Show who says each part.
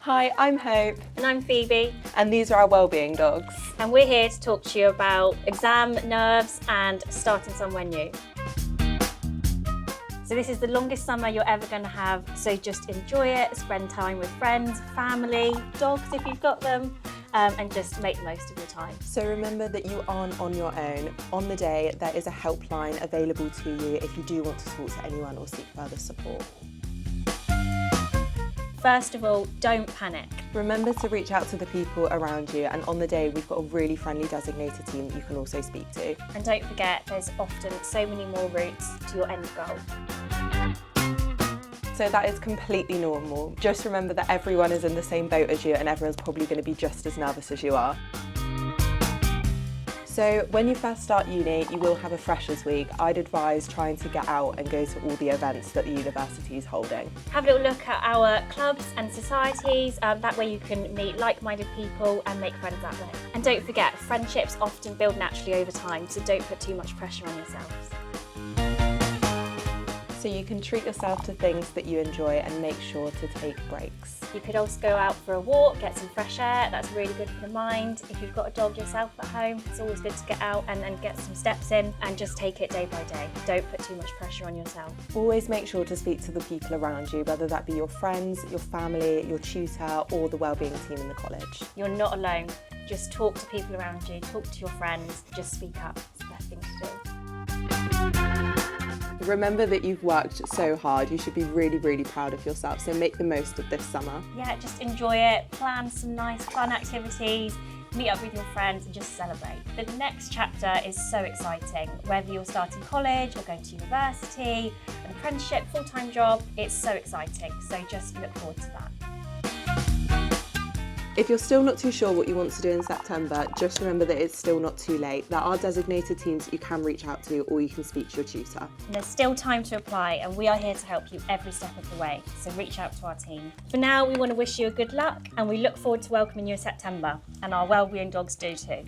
Speaker 1: Hi, I'm Hope.
Speaker 2: And I'm Phoebe.
Speaker 1: And these are our wellbeing dogs.
Speaker 2: And we're here to talk to you about exam nerves and starting somewhere new. So this is the longest summer you're ever going to have, so just enjoy it, spend time with friends, family, dogs if you've got them, and just make the most of your time.
Speaker 1: So remember that you aren't on your own. On the day, there is a helpline available to you if you do want to talk to anyone or seek further support.
Speaker 2: First of all, don't panic.
Speaker 1: Remember to reach out to the people around you, and on the day we've got a really friendly designated team that you can also speak to.
Speaker 2: And don't forget, there's often so many more routes to your end goal.
Speaker 1: So that is completely normal. Just remember that everyone is in the same boat as you and everyone's probably going to be just as nervous as you are. So when you first start uni, you will have a freshers week. I'd advise trying to get out and go to all the events that the university is holding.
Speaker 2: Have a little look at our clubs and societies, that way you can meet like-minded people and make friends that way. And don't forget, friendships often build naturally over time, so don't put too much pressure on yourselves.
Speaker 1: So you can treat yourself to things that you enjoy and make sure to take breaks.
Speaker 2: You could also go out for a walk, get some fresh air, that's really good for the mind. If you've got a dog yourself at home, it's always good to get out and get some steps in and just take it day by day. Don't put too much pressure on yourself.
Speaker 1: Always make sure to speak to the people around you, whether that be your friends, your family, your tutor or the wellbeing team in the college.
Speaker 2: You're not alone. Just talk to people around you, talk to your friends, just speak up. It's the best thing to do.
Speaker 1: Remember that you've worked so hard. You should be really, really proud of yourself. So make the most of this summer.
Speaker 2: Yeah, just enjoy it. Plan some nice fun activities. Meet up with your friends and just celebrate. The next chapter is so exciting. Whether you're starting college or going to university, an apprenticeship, full-time job, it's so exciting. So just look forward to that.
Speaker 1: If you're still not too sure what you want to do in September, just remember that it's still not too late. There are designated teams that you can reach out to, or you can speak to your tutor.
Speaker 2: And there's still time to apply, and we are here to help you every step of the way, so reach out to our team. For now, we want to wish you a good luck, and we look forward to welcoming you in September, and our wellbeing dogs do too.